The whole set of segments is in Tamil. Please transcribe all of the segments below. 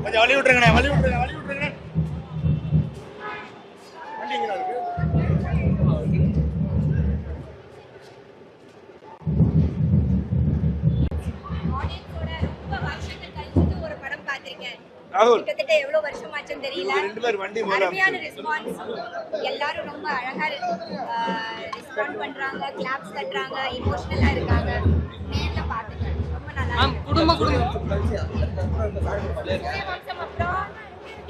கொஞ்சம் வழி விட்டுருங்கண்ணே, வழி விட்டுருங்க, வழி விட்டுருங்க. வண்டிங்களா இருக்கு? ராகுல் கிட்டத்தட்ட எவ்வளவு வருஷம் ஆச்சுன்னு தெரியல. ரெண்டு பேர் வண்டி அருமையான ரெஸ்பான்ஸ். எல்லாரும் ரொம்ப அழகா ரெஸ்பாண்ட் பண்றாங்க, கிளாப்ஸ் தட்டுறாங்க, எமோஷனலா இருக்காங்க. நேர்ல பாத்துங்க, ரொம்ப நல்லா இருக்கு. குடும்பம் அப்புறம்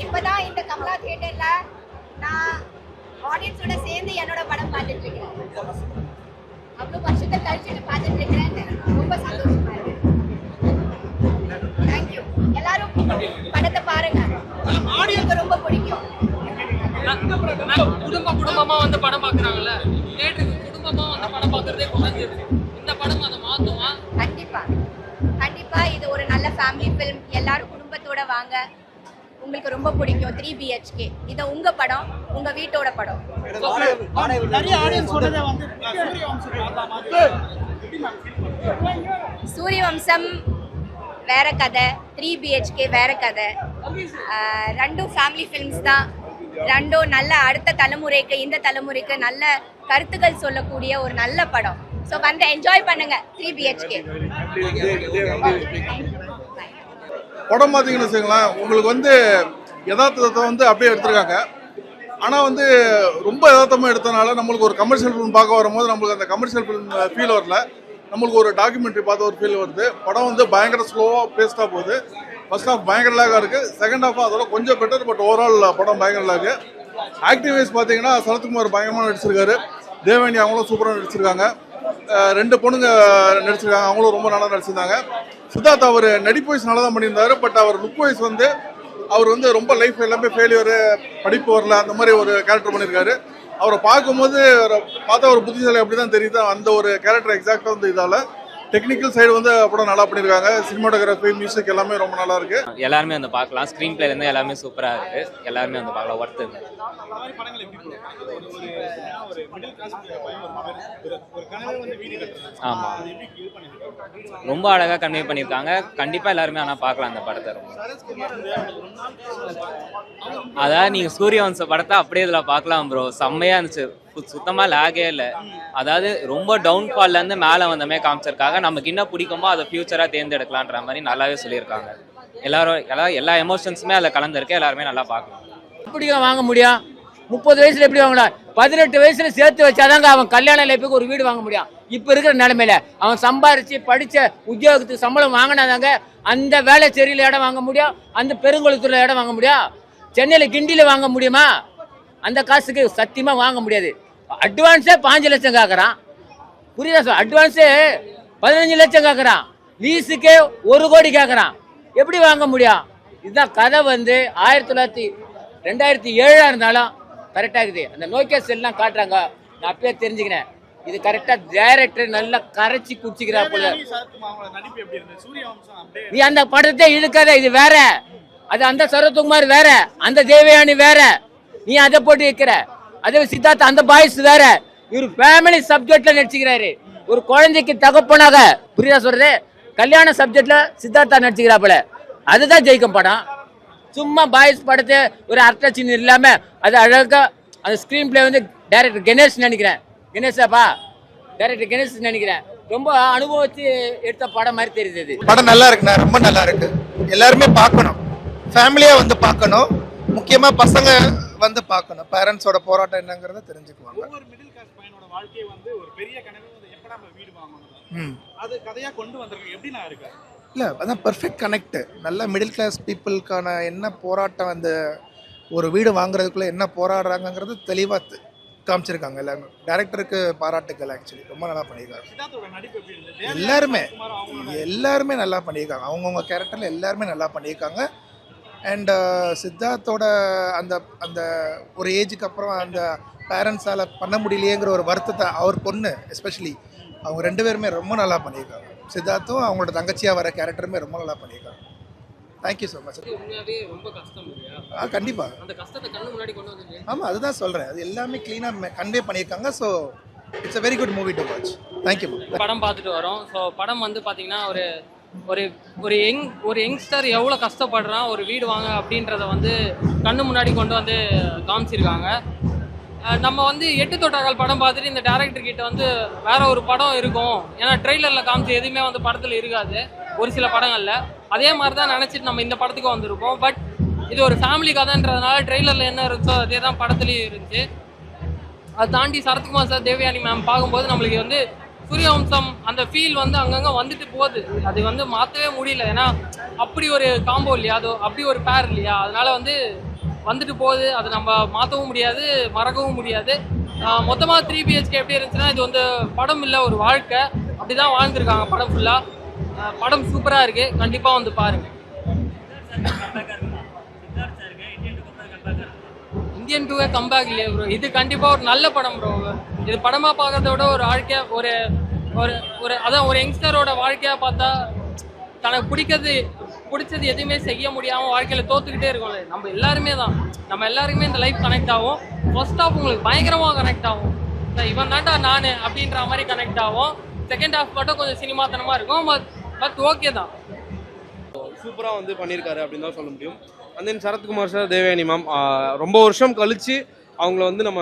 இப்பதான் இந்த கமலா தியேட்டர்ல நான் ஆடியன்ஸோட சேர்ந்து என்னோட படம் பார்த்துட்டு இருக்கேன். அவ்வளவு வருஷத்தை கழிச்சுட்டு பார்த்துட்டு இருக்கேன். ரொம்ப சந்தோஷமா இருக்கு. தேங்க்யூ. எல்லாரும் படத்தை பாருங்க, ஆடியன்ஸ்க்கு ரொம்ப பிடிக்கும். குடும்பமா வந்து படம் பாக்குறாங்கல்ல, தியேட்டருக்கு குடும்பமா வந்து படம் பாக்குறதே குறைஞ்சிருக்கு. இந்த படம் அதை மாத்துமா? கண்டிப்பா கண்டிப்பா. இது ஒரு நல்ல ஃபேமிலி ஃபிலிம். எல்லாரும் குடும்பத்தோட வாங்க, உங்களுக்கு ரொம்ப பிடிக்கும். 3 BHK இது உங்க படம், உங்க வீட்டோட படம். நிறைய ஆடியன்ஸ் சொல்றதே வந்து சூரியவம்சம் வேற கதை, 3 BHK வேற கதை. ரெண்டும் ஃபேமிலி ஃபிலிம்ஸ் தான். ரெண்டும் நல்ல அடுத்த தலைமுறைக்கு, இந்த தலைமுறைக்கு நல்ல கருத்துக்கள் சொல்லக்கூடிய ஒரு நல்ல படம். ஸோ வந்து என்ஜாய் பண்ணுங்க 3 BHK. படம் பார்த்தீங்கன்னு வச்சுங்களேன், உங்களுக்கு வந்து யதார்த்தத்தை வந்து அப்படியே எடுத்திருக்காங்க. ஆனால் வந்து ரொம்ப யதார்த்தமாக எடுத்தனால நம்மளுக்கு ஒரு கமர்ஷியல் ஃபிலிம் பார்க்க வரும்போது நம்மளுக்கு அந்த கமர்ஷியல் ஃபிலிம் ஃபீல் வரல. நம்மளுக்கு ஒரு டாக்குமெண்ட்ரி பார்த்த ஒரு ஃபீல் வருது. படம் வந்து பயங்கர ஸ்லோவாக பேஸ்டாக போகுது. ஃபர்ஸ்ட் ஹாஃப் பயங்கர லாகாக இருக்குது, செகண்ட் ஹாஃப் அதோட கொஞ்சம் பெட்டர். பட் ஓவரால் படம் பயங்கர லாகு. ஆக்டிவ் வைஸ் பார்த்தீங்கன்னா சரத்குமார் பயங்கரமாக நடிச்சிருக்காரு. தேவயானி அவங்களும் சூப்பராக நடிச்சிருக்காங்க. 2 பொண்ணுங்க நடிச்சிருக்காங்க, அவங்களும் ரொம்ப நல்லா நடிச்சிருந்தாங்க. சித்தார்த் அவர் நடிப்பு வயசு நல்லா தான் பண்ணியிருந்தாரு. பட் அவர் லுக் வைஸ் வந்து அவர் வந்து ரொம்ப லைஃப் எல்லாமே ஃபெயிலியரு, படிப்பு வரல, அந்த மாதிரி ஒரு கேரக்டர் பண்ணியிருக்காரு. அவரை பார்க்கும்போது பார்த்தா ஒரு புத்திசாலி அப்படி தான் தெரியுது. அந்த ஒரு கேரக்டர் எக்ஸாக்டாக வந்து இதால் டெக்னிக்கல் சைடு வந்து படம் நல்லா பண்ணியிருக்காங்க. சினிமாட்டோகிராஃபி, மியூசிக் எல்லாமே ரொம்ப நல்லா இருக்கு. எல்லாருமே வந்து பார்க்கலாம். ஸ்க்ரீன் பிளேல இருந்து எல்லாமே சூப்பரா இருக்கு. எல்லாருமே வந்து பார்க்கலாம். ஒர்த்து. ஆமா, ரொம்ப அழகா கன்வே பண்ணியிருக்காங்க. கண்டிப்பா எல்லாருமே ஆனா பார்க்கலாம் அந்த படத்தை. அதாவது நீங்க சூரியவம்ச படத்தை அப்படியே இதுல பார்க்கலாம் ப்ரோ. செம்மையா இருந்துச்சு, சுத்தமா லாகே இல்லை. அதாவது ரொம்ப டவுன்ஃபால்ல இருந்து மேலே வந்தமே காமிச்சிருக்காங்க. நமக்கு என்ன பிடிக்குமோ அதை ஃபியூச்சரா தேர்ந்தெடுக்கலான்ற மாதிரி நல்லாவே சொல்லியிருக்காங்க. எல்லா எமோஷன்ஸுமே அதில் கலந்துருக்கு. எல்லாருமே நல்லா பார்க்கலாம். எப்படி வாங்க முடியும்? 30 வயசுல எப்படி வாங்கலாம்? 18 வயசுல சேர்த்து வச்சாதாங்க அவன் கல்யாண லைஃபுக்கு ஒரு வீடு வாங்க முடியும். இப்ப இருக்கிற நிலைமையில அவன் சம்பாரிச்சு படிச்ச உத்தியோகத்துக்கு சம்பளம் வாங்கினாதாங்க அந்த வேலை சரியில இடம் வாங்க முடியும், அந்த பெருங்குளத்தூர்ல இடம் வாங்க முடியும். சென்னையில கிண்டியில வாங்க முடியுமா? அந்த காசுக்கு சத்தியமா வாங்க முடியாது. அட்வான்ஸே 5 லட்சம் கேட்கறான். புரியுதா சார்? அட்வான்ஸே 15 லட்சம் கேட்கறான். லீஸுக்கே 1 கோடி கேட்கறான். எப்படி வாங்க முடியும்? இதுதான் கதை. வந்து 2007 இருந்தாலும் கரெக்டா இருக்குது. அந்த நோக்கியா செல்லாம் காட்டுறாங்க. நான் அப்பயே தெரிஞ்சுக்கிறேன், இது கரெக்டா டைரக்டர் நல்லா கரைச்சி குடிச்சுக்கிறா போல. நீ அந்த படத்தை இழுக்காத, இது வேற. அது அந்த சரத்குமார் வேற, அந்த தேவயானி வேற. நீ அதை போட்டு வைக்கிற. அதே சித்தார்த் அந்த பாய்ஸ் வேற. இவர் ஃபேமிலி சப்ஜெக்ட்ல நடிச்சுக்கிறாரு. ஒரு குழந்தைக்கு தகப்பனாக, புரியுதா சொல்றது? கல்யாண சப்ஜெக்ட்ல சித்தார்த்தா நடிச்சுக்கிறாப்புல. அதுதான் ஜெயிக்கும் படம். சும்மா பாய்ஸ் படத்தை ஒரு அர்த்தச்சின் இல்லாம அது அழகா அந்த ஸ்கிரீன் பிளே வந்து டைரக்டர் கணேஷ் நினைக்கிறேன். கணேஷாப்பா, டைரக்டர் கணேஷ் நினைக்கிறேன். ரொம்ப அனுபவிச்சு எடுத்த படம் மாதிரி தெரியுது. படம் நல்லா இருக்குண்ணா, ரொம்ப நல்லா இருக்கு. எல்லாருமே பார்க்கணும், ஃபேமிலியா வந்து பார்க்கணும். முக்கியமா பசங்க வந்து பார்க்கணும். பேரண்ட்ஸோட போராட்டம் என்னங்கறத தெரிஞ்சுக்குவாங்க. ஒவ்வொரு மிடில் கிளாஸ் பையனோட வாழ்க்கையை வந்து ஒரு பெரிய கனவு வந்து எப்படா நம்ம வீடு வாங்கணும், அது கதையா கொண்டு வந்திருக்கு. எப்படி நான் இருக்கேன் இல்லை, அதான் பர்ஃபெக்ட் கனெக்ட். நல்ல மிடில் கிளாஸ் பீப்புளுக்கான என்ன போராட்டம், அந்த ஒரு வீடு வாங்குறதுக்குள்ள என்ன போராடுறாங்கிறது தெளிவாக காமிச்சிருக்காங்க. எல்லாருமே டைரக்டருக்கு பாராட்டுக்கள். ஆக்சுவலி ரொம்ப நல்லா பண்ணியிருக்காங்க. எல்லாருமே நல்லா பண்ணியிருக்காங்க. அவங்கவுங்க கேரக்டரில் எல்லாருமே நல்லா பண்ணியிருக்காங்க. அண்ட் சித்தார்த்தோட அந்த அந்த ஒரு ஏஜுக்கு அப்புறம் அந்த பேரண்ட்ஸால் பண்ண முடியலையேங்கிற ஒரு வருத்தத்தை, அவர் பொண்ணு எஸ்பெஷலி, அவங்க 2 பேருமே ரொம்ப நல்லா பண்ணியிருக்காங்க. சித்தார்த்தும் அவங்களோட தங்கச்சியாக வர கேரக்டருமே ரொம்ப நல்லா பண்ணியிருக்காங்க. Thank you so much. கண்டிப்பாக ஆமாம், அதுதான் சொல்கிறேன். அது எல்லாமே க்ளீனாக கன்வே பண்ணியிருக்காங்க. So it's a very good movie to watch. Thank you. படம் பார்த்துட்டு வரோம். ஸோ படம் வந்து பார்த்தீங்கன்னா ஒரு ஒரு ஒரு யங்ஸ்டர் எவ்வளோ கஷ்டப்படுறான் ஒரு வீடு வாங்க அப்படின்றத வந்து கண்ணு முன்னாடி கொண்டு வந்து காமிச்சிருக்காங்க. நம்ம வந்து எட்டு தொட்டாக்கள் படம் பார்த்துட்டு இந்த டேரக்டர் கிட்ட வந்து வேற ஒரு படம் இருக்கும், ஏன்னா ட்ரெய்லரில் காமிச்ச எதுவுமே வந்து படத்தில் இருக்காது ஒரு சில படங்களில். அதே மாதிரி தான் நினச்சிட்டு நம்ம இந்த படத்துக்கு வந்திருக்கோம். பட் இது ஒரு ஃபேமிலி கதைன்றதுனால ட்ரெய்லரில் என்ன இருந்துச்சோ அதே தான் படத்துலேயும் இருந்துச்சு. அதை தாண்டி சரத்குமார் சார், தேவயானி மேம் பார்க்கும்போது நம்மளுக்கு வந்து சூரியவம்சம் அந்த ஃபீல் வந்து அங்கங்கே வந்துட்டு போகுது. அது வந்து மாற்றவே முடியல, ஏன்னா அப்படி ஒரு காம்போ இல்லையா, அது அப்படி ஒரு பேர் இல்லையா, அதனால வந்து வந்துட்டு போகுது. அது நம்ம மாற்றவும் முடியாது, மறக்கவும் முடியாது. மொத்தமாக 3 BHK எப்படி இருந்துச்சுன்னா, இது வந்து படம் இல்லை ஒரு வாழ்க்கை, அப்படி தான் வாழ்ந்துருக்காங்க படம் ஃபுல்லாக. படம் சூப்பராக இருக்குது, கண்டிப்பாக வந்து பாருங்கள். இந்தியன் 2 கம்பேக் இல்லையா ப்ரோ, இது கண்டிப்பாக ஒரு நல்ல படம் ப்ரோ. இது படமாக பார்க்கறத விட ஒரு வாழ்க்கையாக ஒரு ஒரு ஒரு அதான் ஒரு யங்ஸ்டரோட வாழ்க்கையாக பார்த்தா தனக்கு பிடிச்சது எதுவுமே செய்ய முடியாமல் வாழ்க்கையில் தோத்துக்கிட்டே இருக்கும்ல. நம்ம எல்லாருமே இந்த லைஃப் கனெக்ட் ஆகும். ஃபர்ஸ்ட் ஹாஃப் உங்களுக்கு பயங்கரமாக கனெக்ட் ஆகும், இவன் தாண்டா நான் அப்படின்ற மாதிரி கனெக்ட் ஆகும். செகண்ட் ஹாஃப் மட்டும் கொஞ்சம் சினிமாத்தனமாக இருக்கும், பட் ஓகே தான். சூப்பராக வந்து பண்ணியிருக்காரு அப்படின்னு தான் சொல்ல முடியும். And then Sarathkumar sir, Devayani ma'am ரொம்ப வருஷம் கழித்து அவங்கள வந்து நம்ம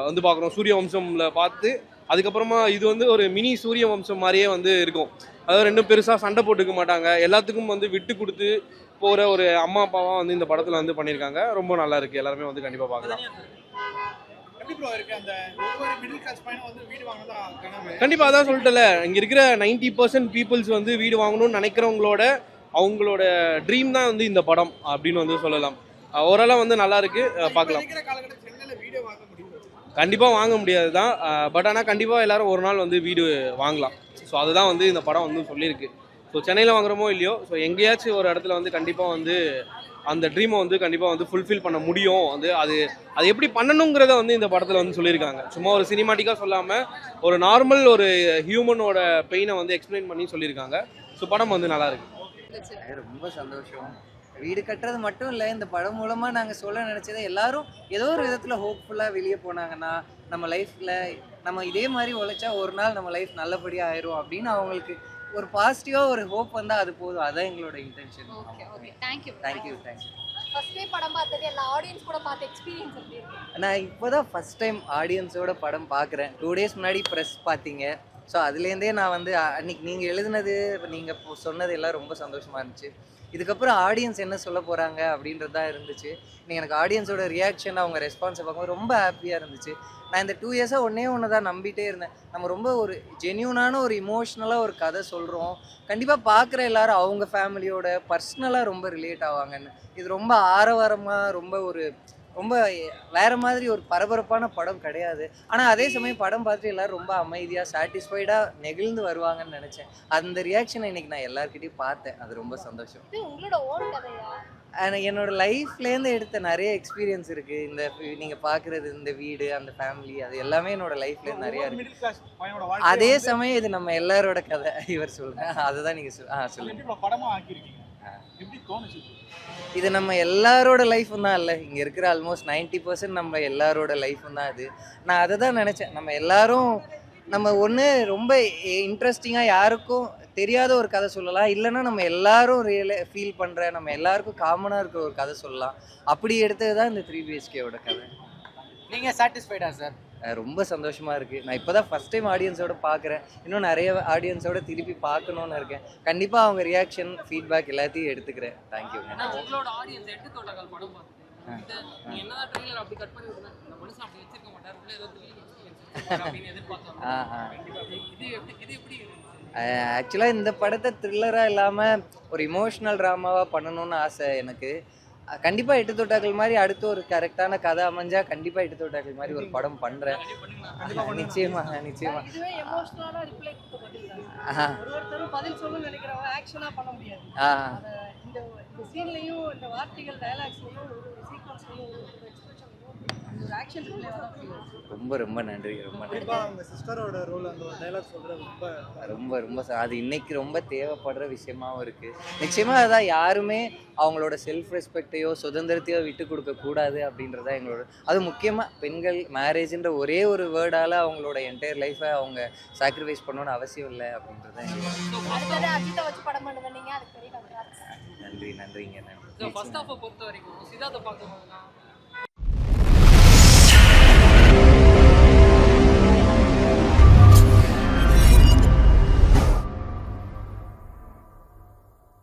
வந்து பார்க்குறோம் சூரிய வம்சம்ல பார்த்து. அதுக்கப்புறமா இது வந்து ஒரு மினி சூரிய வம்சம் மாதிரியே வந்து இருக்கும். அதாவது ரெண்டும் பெருசாக சண்டை போட்டுக்க மாட்டாங்க, எல்லாத்துக்கும் வந்து விட்டு கொடுத்து போகிற ஒரு அம்மா அப்பாவாக வந்து இந்த படத்தில் வந்து பண்ணியிருக்காங்க. ரொம்ப நல்லா இருக்குது, எல்லாருமே வந்து கண்டிப்பாக பார்க்கலாம். கண்டிப்பாக அதான் சொல்லிட்டல, இங்கே இருக்கிற 90% பீப்புள்ஸ் வந்து வீடு வாங்கணும்னு நினைக்கிறவங்களோட அவங்களோட ட்ரீம் தான் வந்து இந்த படம் அப்படின்னு வந்து சொல்லலாம். ஓரளவு வந்து நல்லா இருக்கு, பார்க்கலாம். கண்டிப்பாக வாங்க முடியாது தான், பட் ஆனால் கண்டிப்பாக எல்லாரும் ஒரு நாள் வந்து வீடு வாங்கலாம். ஸோ அதுதான் வந்து இந்த படம் வந்து சொல்லியிருக்கு. ஸோ சென்னையில் வாங்குறோமோ இல்லையோ, ஸோ எங்கேயாச்சும் ஒரு இடத்துல வந்து கண்டிப்பாக வந்து அந்த ட்ரீமை வந்து கண்டிப்பாக வந்து ஃபுல்ஃபில் பண்ண முடியும். வந்து அது எப்படி பண்ணணுங்கிறத வந்து இந்த படத்தில் வந்து சொல்லியிருக்காங்க. சும்மா ஒரு சினிமாட்டிக்காக சொல்லாமல் ஒரு நார்மல் ஒரு ஹியூமனோட பெயினை வந்து எக்ஸ்பிளைன் பண்ணி சொல்லியிருக்காங்க. ஸோ படம் வந்து நல்லா இருக்கு. ரொம்ப சந்தோஷம். வீடு கட்டுறது மட்டும் இல்லை, இந்த படம் மூலமாக நாங்கள் சொல்ல நினச்சதை எல்லாரும் ஏதோ ஒரு விதத்தில் ஹோப்ஃபுல்லாக வெளியே போனாங்கன்னா நம்ம லைஃப்பில் நம்ம இதே மாதிரி உழைச்சா ஒரு நாள் நம்ம லைஃப் நல்லபடியாக ஆயிரும் அப்படின்னு அவங்களுக்கு ஒரு பாசிட்டிவாக ஒரு ஹோப் வந்தால் அது போதும். அதான் எங்களோட இன்டென்ஷன். தேங்க்யூ. ஃபர்ஸ்ட் டைம் படம் பார்த்தது எல்லா ஆடியன்ஸ் கூட பார்த்த எக்ஸ்பீரியன்ஸ் எப்படி இருக்கு? நான் இப்போ தான் ஃபஸ்ட் டைம் ஆடியன்ஸோட படம் பார்க்குறேன். 2 days முன்னாடி ப்ரெஸ் பார்த்தீங்க. ஸோ அதுலேருந்தே நான் வந்து அன்றைக்கி நீங்கள் எழுதுனது நீங்கள் சொன்னது எல்லாம் ரொம்ப சந்தோஷமாக இருந்துச்சு. இதுக்கப்புறம் ஆடியன்ஸ் என்ன சொல்ல போகிறாங்க அப்படின்றது தான் இருந்துச்சு. நீங்கள் எனக்கு ஆடியன்ஸோட ரியாக்ஷன், அவங்க ரெஸ்பான்ஸை பார்க்கும்போது ரொம்ப ஹாப்பியாக இருந்துச்சு. நான் இந்த 2 years ஒன்று தான் நம்பிட்டே இருந்தேன். நம்ம ரொம்ப ஒரு ஜென்யூனான ஒரு இமோஷ்னலாக ஒரு கதை சொல்கிறோம், கண்டிப்பாக பார்க்குற எல்லாரும் அவங்க ஃபேமிலியோட பர்சனலாக ரொம்ப ரிலேட் ஆவாங்கன்னு. இது ரொம்ப ஆரவாரமாக ரொம்ப வேறு மாதிரி ஒரு பரபரப்பான படம் கிடையாது. ஆனால் அதே சமயம் படம் பார்த்துட்டு எல்லோரும் ரொம்ப அமைதியாக சாட்டிஸ்ஃபைடாக நெகிழ்ந்து வருவாங்கன்னு நினச்சேன். அந்த ரியாக்ஷனை இன்றைக்கி நான் எல்லாருக்கிட்டையும் பார்த்தேன். அது ரொம்ப சந்தோஷம். உங்களோட ஓன் கதையா? என்னோட லைஃப்லேருந்து எடுத்த நிறைய எக்ஸ்பீரியன்ஸ் இருக்குது. இந்த நீங்கள் பார்க்குறது, இந்த வீடு, அந்த ஃபேமிலி, அது எல்லாமே என்னோட லைஃப்லேருந்து நிறையா இருக்குது. அதே சமயம் இது நம்ம எல்லாரோட கதை. இவர் சொல்கிறேன், அதுதான் நீங்கள் சொல்லுங்கள். இது நம்ம எல்லாரோட லைஃப்பும் தான் இல்லை, இங்கே இருக்கிற ஆல்மோஸ்ட் 90% நம்ம எல்லாரோட லைஃப்பும் தான் இது. நான் அதை தான் நினச்சேன். நம்ம எல்லாரும் நம்ம ஒன்று ரொம்ப இன்ட்ரெஸ்டிங்காக யாருக்கும் தெரியாத ஒரு கதை சொல்லலாம், இல்லைன்னா நம்ம எல்லாரும் ஃபீல் பண்ணுற நம்ம எல்லாருக்கும் காமனாக இருக்கிற ஒரு கதை சொல்லலாம். அப்படி எடுத்தது தான் இந்த 3 BHKவோட கதை. நீங்கள் சாட்டிஸ்ஃபைடா சார்? ரொம்ப சந்தோஷமாக இருக்குது. நான் இப்போ தான் ஃபஸ்ட் டைம் ஆடியன்ஸோட பார்க்குறேன். இன்னும் நிறைய ஆடியன்ஸோட திருப்பி பார்க்கணுன்னு இருக்கேன். கண்டிப்பாக அவங்க ரியாக்ஷன், ஃபீட்பேக் எல்லாத்தையும் எடுத்துக்கிறேன். தேங்க்யூ. உங்களோட ஆடியன்ஸ் எட்டு தோட்டக்கால் படம் பார்த்துட்டு என்னதான் ட்ரெய்லர் அப்படி கட் பண்ணி விடுறேன், இந்த மனுஷன் அப்படி வச்சிருக்க மாட்டார், உள்ள ஏதோ அப்படின்னு எதிர்பார்த்தோம். இது எப்படி ஆக்சுவலாக இந்த படத்தை த்ரில்லராக இல்லாமல் ஒரு இமோஷ்னல் ட்ராமாவாக பண்ணணும்னு ஆசை எனக்கு. கண்டிப்பாக எட்டு தொட்டாக்கள் மாதிரி அடுத்து ஒரு கரெக்டான கதை அமைஞ்சா கண்டிப்பாக எட்டு தொட்டாக்கள் மாதிரி ஒரு படம் பண்ணுறேன். நிச்சயமா. ரொம்ப ரொம்ப நன்றி, ரொம்ப நன்றி. அவங்க சிஸ்டரோட ரோல் அந்த டைலாக் சொல்றது ரொம்ப அது இன்னைக்கு ரொம்ப தேவைப்படுற விஷயமாவும் இருக்கு. நிச்சயமா அதான் யாருமே அவங்களோட செல்ஃப் ரெஸ்பெக்டையோ சுதந்திரத்தையோ விட்டு கொடுக்க கூடாது அப்படின்றத எங்களோட, அது முக்கியமா பெண்கள் மேரேஜ்ன்ற ஒரே ஒரு வேர்டால அவங்களோட என்டையர் லைஃபை அவங்க சாக்ரிஃபைஸ் பண்ணணும்னு அவசியம் இல்லை அப்படின்றத அடுத்தது அஜித்தை வச்சு படம் பண்ணுவீங்க, அதுக்கு பெரிய congrats. நன்றிங்க நன்றி. ஃபர்ஸ்ட் ஹாஃபை பொறுத்த வரைக்கும் சித்தார்த்தை பார்க்கும்போதுலாம்